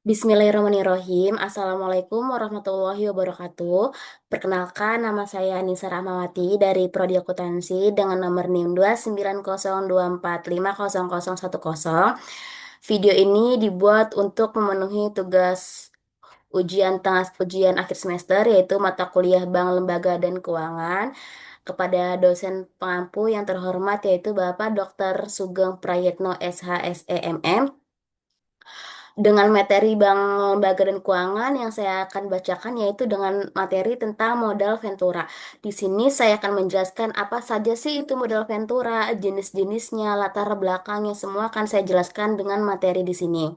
Bismillahirrahmanirrahim. Assalamualaikum warahmatullahi wabarakatuh. Perkenalkan, nama saya Nisa Rahmawati dari Prodi Akuntansi dengan nomor NIM 29024500010. Video ini dibuat untuk memenuhi tugas ujian akhir semester, yaitu mata kuliah Bank, Lembaga, dan Keuangan, kepada dosen pengampu yang terhormat, yaitu Bapak Dr. Sugeng Prayitno SHSEMM, dengan materi Bank, Lembaga, dan Keuangan yang saya akan bacakan, yaitu dengan materi tentang modal Ventura. Di sini saya akan menjelaskan apa saja sih itu modal Ventura, jenis-jenisnya, latar belakangnya, semua akan saya jelaskan dengan materi di sini.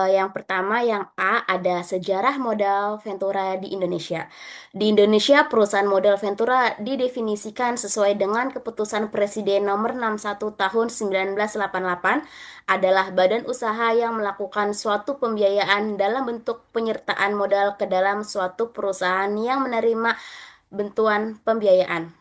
Yang pertama, yang A, ada sejarah modal Ventura di Indonesia. Di Indonesia, perusahaan modal Ventura didefinisikan sesuai dengan Keputusan Presiden Nomor 61 Tahun 1988, adalah badan usaha yang melakukan suatu pembiayaan dalam bentuk penyertaan modal ke dalam suatu perusahaan yang menerima bantuan pembiayaan.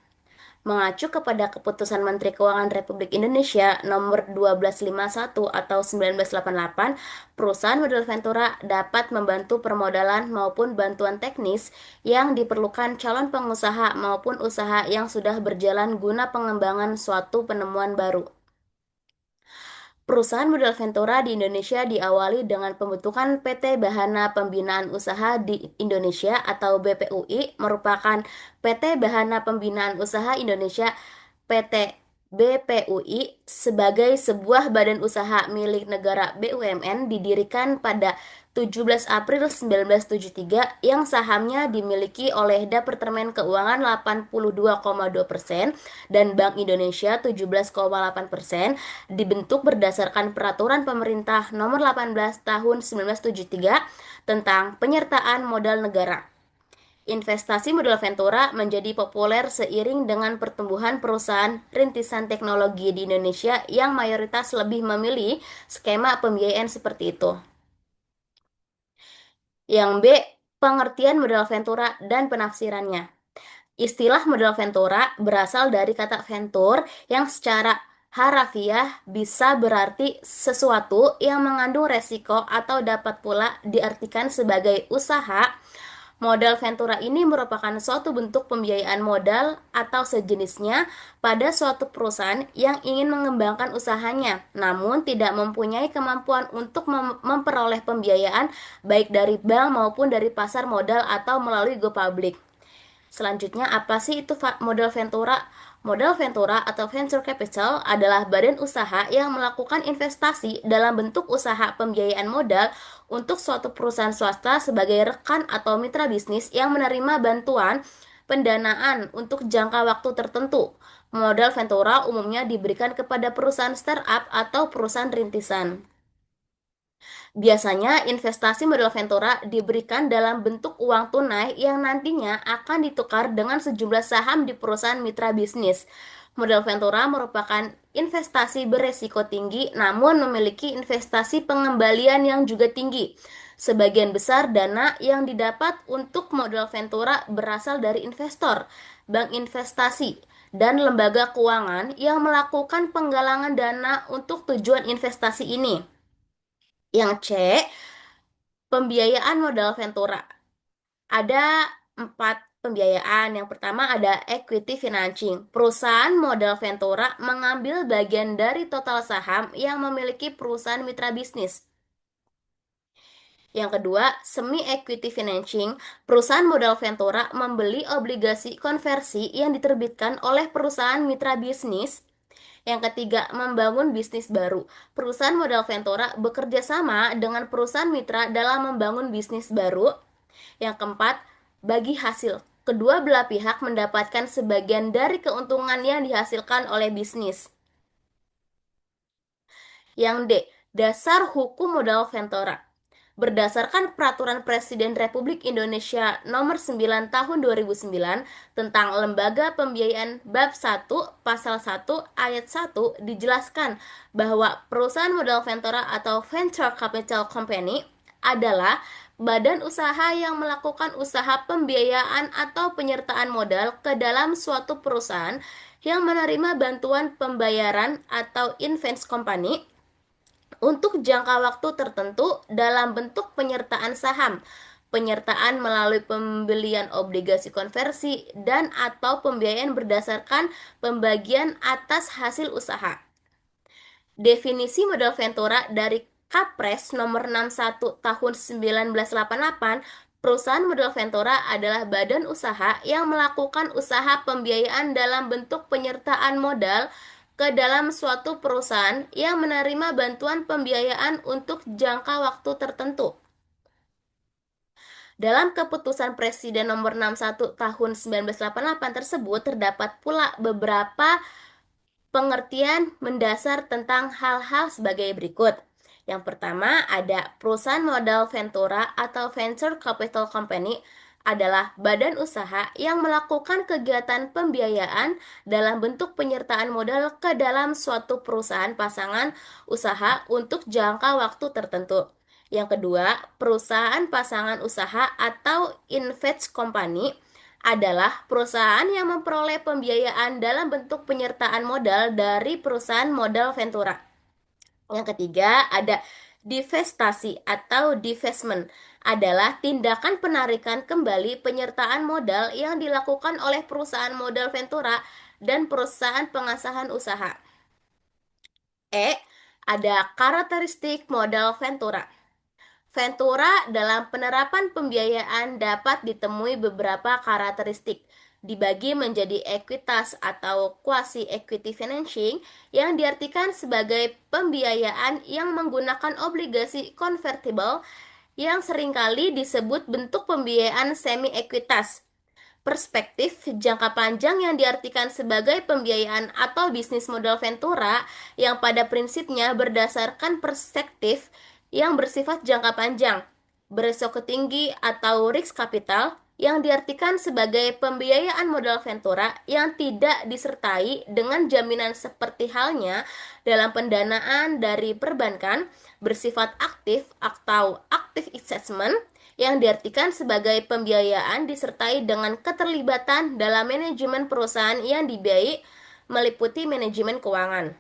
Mengacu kepada Keputusan Menteri Keuangan Republik Indonesia Nomor 1251 atau 1988, perusahaan modal Ventura dapat membantu permodalan maupun bantuan teknis yang diperlukan calon pengusaha maupun usaha yang sudah berjalan guna pengembangan suatu penemuan baru. Perusahaan modal Ventura di Indonesia diawali dengan pembentukan PT Bahana Pembinaan Usaha di Indonesia atau BPUI, merupakan PT Bahana Pembinaan Usaha Indonesia PT BPUI sebagai sebuah badan usaha milik negara BUMN, didirikan pada 17 April 1973, yang sahamnya dimiliki oleh Departemen Keuangan 82,2% dan Bank Indonesia 17,8%, dibentuk berdasarkan Peraturan Pemerintah Nomor 18 Tahun 1973 tentang penyertaan modal negara. Investasi modal Ventura menjadi populer seiring dengan pertumbuhan perusahaan rintisan teknologi di Indonesia yang mayoritas lebih memilih skema pembiayaan seperti itu. Yang B, pengertian modal Ventura dan penafsirannya. Istilah modal Ventura berasal dari kata venture yang secara harafiah bisa berarti sesuatu yang mengandung resiko, atau dapat pula diartikan sebagai usaha. Modal Ventura ini merupakan suatu bentuk pembiayaan modal atau sejenisnya pada suatu perusahaan yang ingin mengembangkan usahanya, namun tidak mempunyai kemampuan untuk memperoleh pembiayaan baik dari bank maupun dari pasar modal atau melalui go public. Selanjutnya, apa sih itu modal Ventura? Modal Ventura atau venture capital adalah badan usaha yang melakukan investasi dalam bentuk usaha pembiayaan modal untuk suatu perusahaan swasta sebagai rekan atau mitra bisnis yang menerima bantuan pendanaan untuk jangka waktu tertentu. Modal Ventura umumnya diberikan kepada perusahaan startup atau perusahaan rintisan. Biasanya investasi modal Ventura diberikan dalam bentuk uang tunai yang nantinya akan ditukar dengan sejumlah saham di perusahaan mitra bisnis. Modal Ventura merupakan investasi beresiko tinggi namun memiliki investasi pengembalian yang juga tinggi. Sebagian besar dana yang didapat untuk modal Ventura berasal dari investor, bank investasi, dan lembaga keuangan yang melakukan penggalangan dana untuk tujuan investasi ini. Yang C, pembiayaan modal Ventura. Ada 4 pembiayaan. Yang pertama ada equity financing. Perusahaan modal Ventura mengambil bagian dari total saham yang memiliki perusahaan mitra bisnis. Yang kedua, semi equity financing. Perusahaan modal Ventura membeli obligasi konversi yang diterbitkan oleh perusahaan mitra bisnis. Yang ketiga, membangun bisnis baru. Perusahaan modal Ventura bekerja sama dengan perusahaan mitra dalam membangun bisnis baru. Yang keempat, bagi hasil. Kedua belah pihak mendapatkan sebagian dari keuntungan yang dihasilkan oleh bisnis. Yang D, dasar hukum modal Ventura. Berdasarkan Peraturan Presiden Republik Indonesia Nomor 9 Tahun 2009 tentang Lembaga Pembiayaan Bab 1 Pasal 1 Ayat 1, dijelaskan bahwa perusahaan modal Ventura atau Venture Capital Company adalah badan usaha yang melakukan usaha pembiayaan atau penyertaan modal ke dalam suatu perusahaan yang menerima bantuan pembayaran atau invest company untuk jangka waktu tertentu dalam bentuk penyertaan saham, penyertaan melalui pembelian obligasi konversi, dan atau pembiayaan berdasarkan pembagian atas hasil usaha. Definisi modal Ventura dari Kapres nomor 61 tahun 1988, perusahaan modal Ventura adalah badan usaha yang melakukan usaha pembiayaan dalam bentuk penyertaan modal ke dalam suatu perusahaan yang menerima bantuan pembiayaan untuk jangka waktu tertentu. Dalam keputusan Presiden nomor 61 tahun 1988 tersebut terdapat pula beberapa pengertian mendasar tentang hal-hal sebagai berikut. Yang pertama, ada perusahaan modal Ventura atau Venture Capital Company adalah badan usaha yang melakukan kegiatan pembiayaan dalam bentuk penyertaan modal ke dalam suatu perusahaan pasangan usaha untuk jangka waktu tertentu. Yang kedua, perusahaan pasangan usaha atau invest company adalah perusahaan yang memperoleh pembiayaan dalam bentuk penyertaan modal dari perusahaan modal Ventura. Yang ketiga, ada divestasi atau divestment adalah tindakan penarikan kembali penyertaan modal yang dilakukan oleh perusahaan modal Ventura dan perusahaan pengasahan usaha. E. Ada karakteristik modal Ventura. Ventura dalam penerapan pembiayaan dapat ditemui beberapa karakteristik, dibagi menjadi ekuitas atau quasi equity financing yang diartikan sebagai pembiayaan yang menggunakan obligasi convertible yang seringkali disebut bentuk pembiayaan semi ekuitas. Perspektif jangka panjang yang diartikan sebagai pembiayaan atau bisnis modal Ventura yang pada prinsipnya berdasarkan perspektif yang bersifat jangka panjang, beresiko tinggi atau risk capital yang diartikan sebagai pembiayaan modal Ventura yang tidak disertai dengan jaminan seperti halnya dalam pendanaan dari perbankan, bersifat aktif atau active investment yang diartikan sebagai pembiayaan disertai dengan keterlibatan dalam manajemen perusahaan yang dibiayai meliputi manajemen keuangan.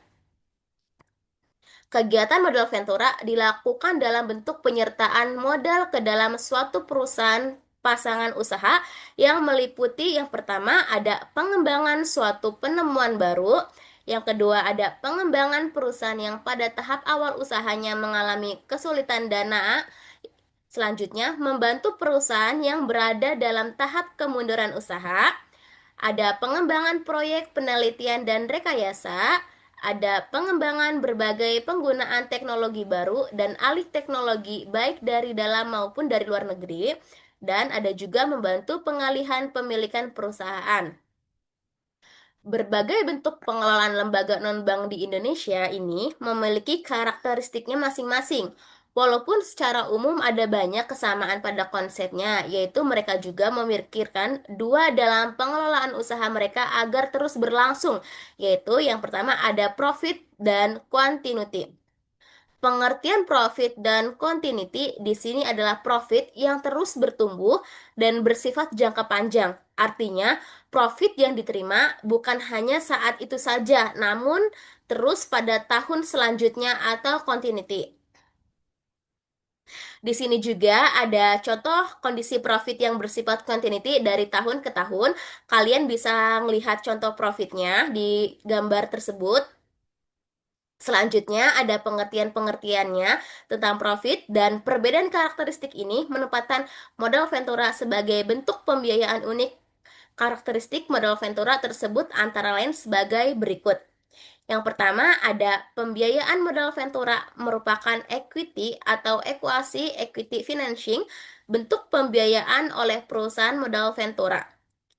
Kegiatan modal Ventura dilakukan dalam bentuk penyertaan modal ke dalam suatu perusahaan pasangan usaha yang meliputi yang pertama ada pengembangan suatu penemuan baru, yang kedua ada pengembangan perusahaan yang pada tahap awal usahanya mengalami kesulitan dana. Selanjutnya, membantu perusahaan yang berada dalam tahap kemunduran usaha, ada pengembangan proyek penelitian dan rekayasa, ada pengembangan berbagai penggunaan teknologi baru dan alih teknologi baik dari dalam maupun dari luar negeri, dan ada juga membantu pengalihan pemilikan perusahaan. Berbagai bentuk pengelolaan lembaga non-bank di Indonesia ini memiliki karakteristiknya masing-masing. Walaupun secara umum ada banyak kesamaan pada konsepnya, yaitu mereka juga memikirkan dua dalam pengelolaan usaha mereka agar terus berlangsung, yaitu yang pertama ada profit dan continuity. Pengertian profit dan continuity di sini adalah profit yang terus bertumbuh dan bersifat jangka panjang. Artinya, profit yang diterima bukan hanya saat itu saja, namun terus pada tahun selanjutnya atau continuity. Di sini juga ada contoh kondisi profit yang bersifat continuity dari tahun ke tahun. Kalian bisa melihat contoh profitnya di gambar tersebut. Selanjutnya ada pengertian-pengertiannya tentang profit dan perbedaan karakteristik ini menempatkan modal Ventura sebagai bentuk pembiayaan unik. Karakteristik modal Ventura tersebut antara lain sebagai berikut. Yang pertama ada pembiayaan modal Ventura merupakan equity atau ekuasi equity financing, bentuk pembiayaan oleh perusahaan modal Ventura.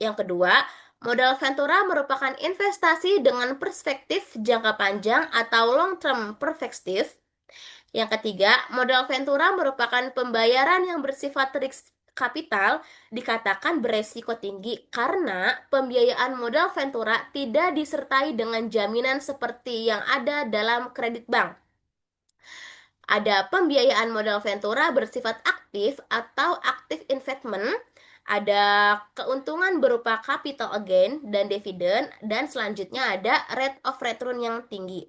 Yang kedua, modal Ventura merupakan investasi dengan perspektif jangka panjang atau long term perspektif. Yang ketiga, modal Ventura merupakan pembayaran yang bersifat risk kapital, dikatakan beresiko tinggi karena pembiayaan modal Ventura tidak disertai dengan jaminan seperti yang ada dalam kredit bank. Ada pembiayaan modal Ventura bersifat aktif atau active investment, ada keuntungan berupa capital gain dan dividen, dan selanjutnya ada rate of return yang tinggi.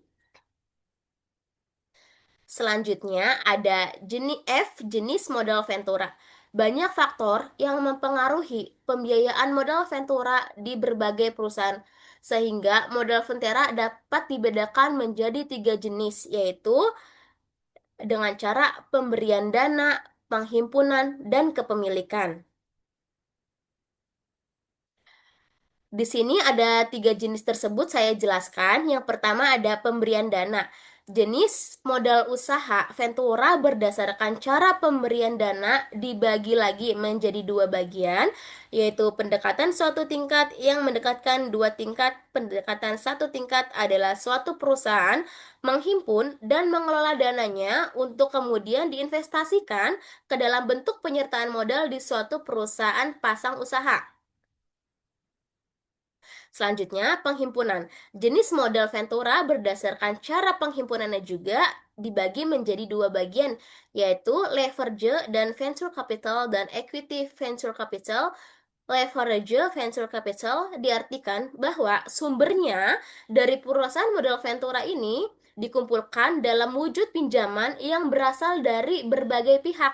Selanjutnya ada jenis modal Ventura. Banyak faktor yang mempengaruhi pembiayaan modal Ventura di berbagai perusahaan, sehingga modal Ventura dapat dibedakan menjadi tiga jenis, yaitu dengan cara pemberian dana, penghimpunan, dan kepemilikan. Di sini ada tiga jenis tersebut saya jelaskan. Yang pertama ada pemberian dana. Jenis modal usaha Ventura berdasarkan cara pemberian dana dibagi lagi menjadi dua bagian, yaitu pendekatan suatu tingkat yang mendekatkan dua tingkat. Pendekatan satu tingkat adalah suatu perusahaan menghimpun dan mengelola dananya untuk kemudian diinvestasikan ke dalam bentuk penyertaan modal di suatu perusahaan pasang usaha. Selanjutnya, penghimpunan. Jenis modal Ventura berdasarkan cara penghimpunannya juga dibagi menjadi dua bagian, yaitu leverage dan venture capital dan equity venture capital. Leverage venture capital diartikan bahwa sumbernya dari perusahaan modal Ventura ini dikumpulkan dalam wujud pinjaman yang berasal dari berbagai pihak.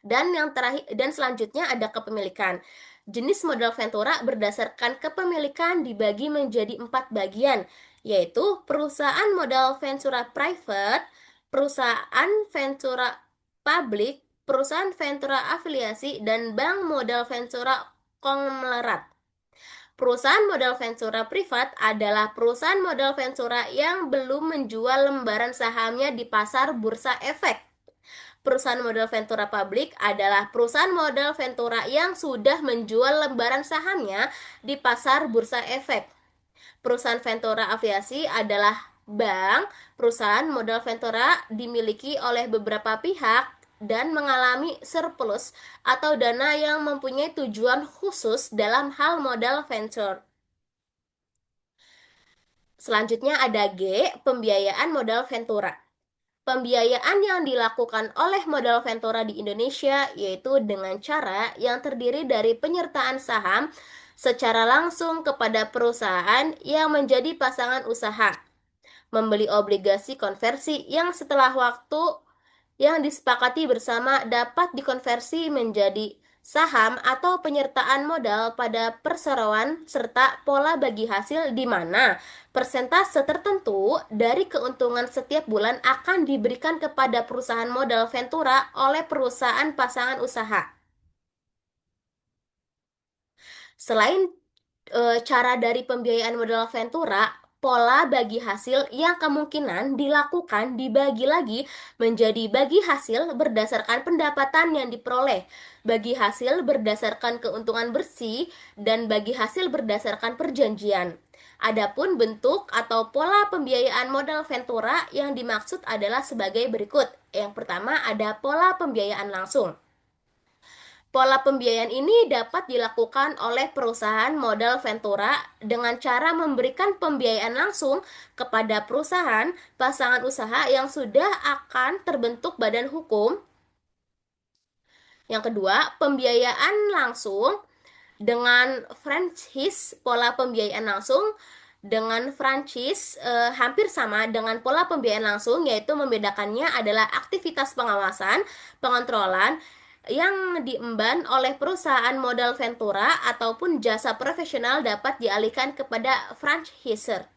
Dan yang terakhir dan selanjutnya ada kepemilikan. Jenis modal Ventura berdasarkan kepemilikan dibagi menjadi 4 bagian, yaitu perusahaan modal Ventura private, perusahaan Ventura public, perusahaan Ventura afiliasi, dan bank modal Ventura konglomerat. Perusahaan modal Ventura privat adalah perusahaan modal Ventura yang belum menjual lembaran sahamnya di pasar bursa efek. Perusahaan modal Ventura publik adalah perusahaan modal Ventura yang sudah menjual lembaran sahamnya di pasar bursa efek. Perusahaan Ventura Aviasi adalah bank. Perusahaan modal Ventura dimiliki oleh beberapa pihak dan mengalami surplus atau dana yang mempunyai tujuan khusus dalam hal modal venture. Selanjutnya ada G, pembiayaan modal Ventura. Pembiayaan yang dilakukan oleh modal Ventura di Indonesia yaitu dengan cara yang terdiri dari penyertaan saham secara langsung kepada perusahaan yang menjadi pasangan usaha, membeli obligasi konversi yang setelah waktu yang disepakati bersama dapat dikonversi menjadi saham atau penyertaan modal pada perseroan serta pola bagi hasil di mana persentase tertentu dari keuntungan setiap bulan akan diberikan kepada perusahaan modal Ventura oleh perusahaan pasangan usaha. Selain cara dari pembiayaan modal Ventura, pola bagi hasil yang kemungkinan dilakukan dibagi lagi menjadi bagi hasil berdasarkan pendapatan yang diperoleh, bagi hasil berdasarkan keuntungan bersih, dan bagi hasil berdasarkan perjanjian. Adapun bentuk atau pola pembiayaan modal Ventura yang dimaksud adalah sebagai berikut. Yang pertama ada pola pembiayaan langsung. Pola pembiayaan ini dapat dilakukan oleh perusahaan modal Ventura dengan cara memberikan pembiayaan langsung kepada perusahaan pasangan usaha yang sudah akan terbentuk badan hukum. Yang kedua, pembiayaan langsung dengan franchise. Pola pembiayaan langsung dengan franchise hampir sama dengan pola pembiayaan langsung, yaitu membedakannya adalah aktivitas pengawasan, pengontrolan yang diemban oleh perusahaan modal Ventura ataupun jasa profesional dapat dialihkan kepada franchisor.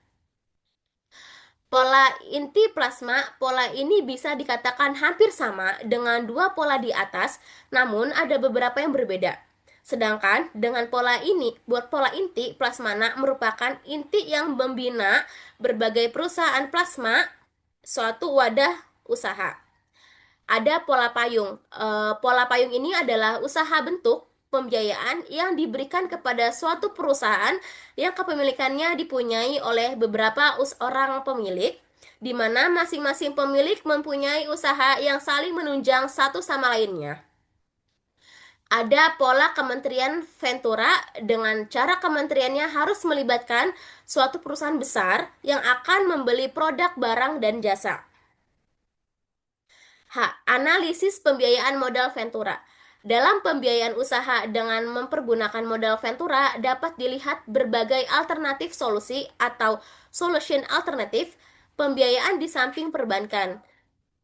Pola inti plasma, pola ini bisa dikatakan hampir sama dengan dua pola di atas, namun ada beberapa yang berbeda. Sedangkan dengan pola ini, buat pola inti plasmana merupakan inti yang membina berbagai perusahaan plasma suatu wadah usaha. Ada pola payung. Pola payung ini adalah usaha bentuk pembiayaan yang diberikan kepada suatu perusahaan yang kepemilikannya dipunyai oleh beberapa orang pemilik, di mana masing-masing pemilik mempunyai usaha yang saling menunjang satu sama lainnya. Ada pola Kementerian Ventura dengan cara kementeriannya harus melibatkan suatu perusahaan besar yang akan membeli produk barang dan jasa. Analisis pembiayaan modal Ventura. Dalam pembiayaan usaha dengan mempergunakan modal Ventura dapat dilihat berbagai alternatif solusi atau solution alternatif. pembiayaan di samping perbankan.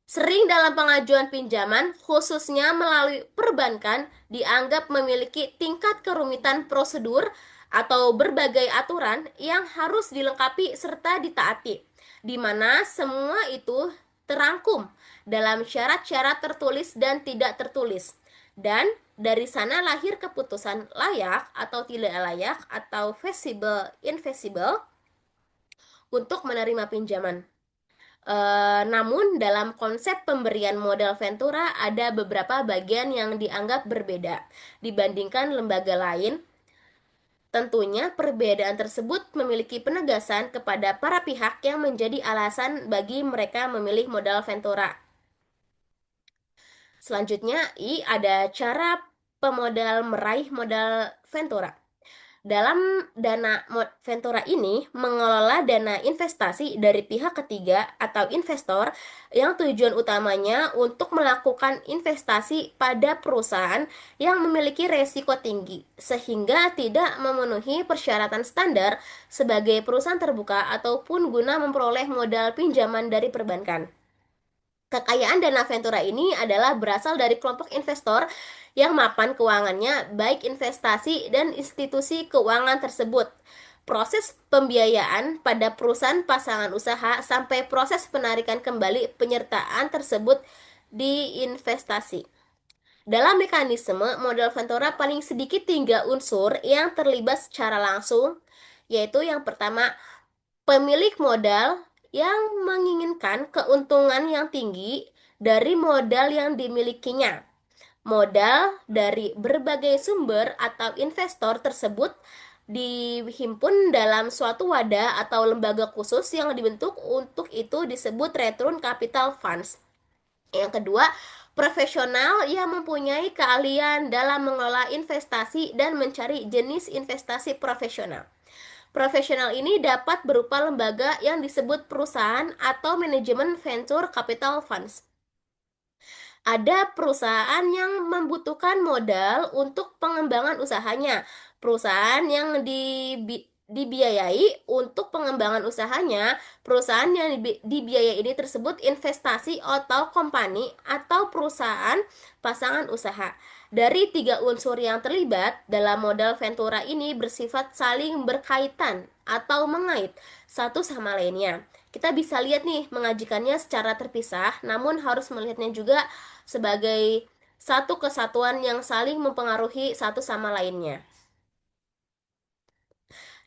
Sering dalam pengajuan pinjaman, khususnya melalui perbankan, dianggap memiliki tingkat kerumitan prosedur atau berbagai aturan yang harus dilengkapi serta ditaati, di mana semua itu terangkum dalam syarat-syarat tertulis dan tidak tertulis. Dan dari sana lahir keputusan layak atau tidak layak atau feasible, infeasible untuk menerima pinjaman. Namun dalam konsep pemberian modal Ventura ada beberapa bagian yang dianggap berbeda dibandingkan lembaga lain. Tentunya perbedaan tersebut memiliki penegasan kepada para pihak yang menjadi alasan bagi mereka memilih modal Ventura. Selanjutnya, ada cara pemodal meraih modal Ventura. Dalam dana Ventura ini mengelola dana investasi dari pihak ketiga atau investor yang tujuan utamanya untuk melakukan investasi pada perusahaan yang memiliki resiko tinggi sehingga tidak memenuhi persyaratan standar sebagai perusahaan terbuka ataupun guna memperoleh modal pinjaman dari perbankan. Kekayaan dana Ventura ini adalah berasal dari kelompok investor yang mapan keuangannya, baik investasi dan institusi keuangan tersebut. Proses pembiayaan pada perusahaan pasangan usaha sampai proses penarikan kembali penyertaan tersebut di investasi. Dalam mekanisme modal Ventura paling sedikit 3 unsur yang terlibat secara langsung, yaitu yang pertama, pemilik modal yang menginginkan keuntungan yang tinggi dari modal yang dimilikinya. Modal dari berbagai sumber atau investor tersebut dihimpun dalam suatu wadah atau lembaga khusus yang dibentuk untuk itu disebut return capital funds. Yang kedua, profesional yang mempunyai keahlian dalam mengelola investasi dan mencari jenis investasi profesional. Profesional ini dapat berupa lembaga yang disebut perusahaan atau manajemen venture capital funds. Ada perusahaan yang membutuhkan modal untuk pengembangan usahanya. Perusahaan yang dibiayai untuk pengembangan usahanya, perusahaan yang dibiayai ini tersebut investasi atau company atau perusahaan pasangan usaha. Dari 3 unsur yang terlibat dalam modal Ventura ini bersifat saling berkaitan atau mengait satu sama lainnya. Kita bisa lihat nih mengajikannya secara terpisah, namun harus melihatnya juga sebagai satu kesatuan yang saling mempengaruhi satu sama lainnya.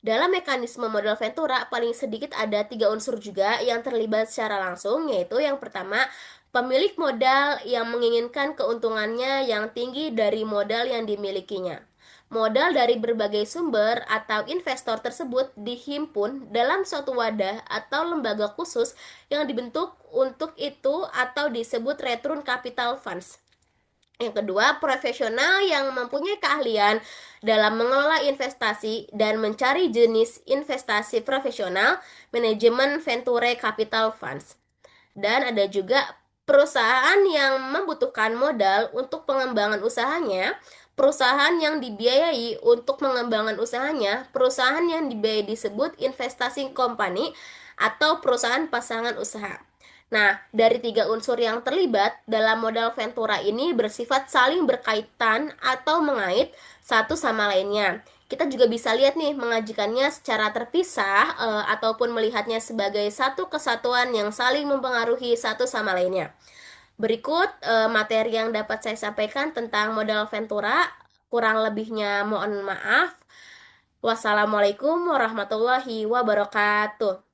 Dalam mekanisme modal Ventura, paling sedikit ada 3 unsur juga yang terlibat secara langsung, yaitu yang pertama, pemilik modal yang menginginkan keuntungannya yang tinggi dari modal yang dimilikinya. Modal dari berbagai sumber atau investor tersebut dihimpun dalam suatu wadah atau lembaga khusus yang dibentuk untuk itu atau disebut return capital funds. Yang kedua, profesional yang mempunyai keahlian dalam mengelola investasi dan mencari jenis investasi profesional, manajemen Venture Capital Funds. Dan ada juga perusahaan yang membutuhkan modal untuk pengembangan usahanya, perusahaan yang dibiayai untuk pengembangan usahanya, perusahaan yang dibiayai disebut investasi company atau perusahaan pasangan usaha. Nah, dari 3 unsur yang terlibat dalam modal Ventura ini bersifat saling berkaitan atau mengait satu sama lainnya. Kita juga bisa lihat nih mengajikannya secara terpisah ataupun melihatnya sebagai satu kesatuan yang saling mempengaruhi satu sama lainnya. Berikut materi yang dapat saya sampaikan tentang modal Ventura. Kurang lebihnya mohon maaf. Wassalamualaikum warahmatullahi wabarakatuh.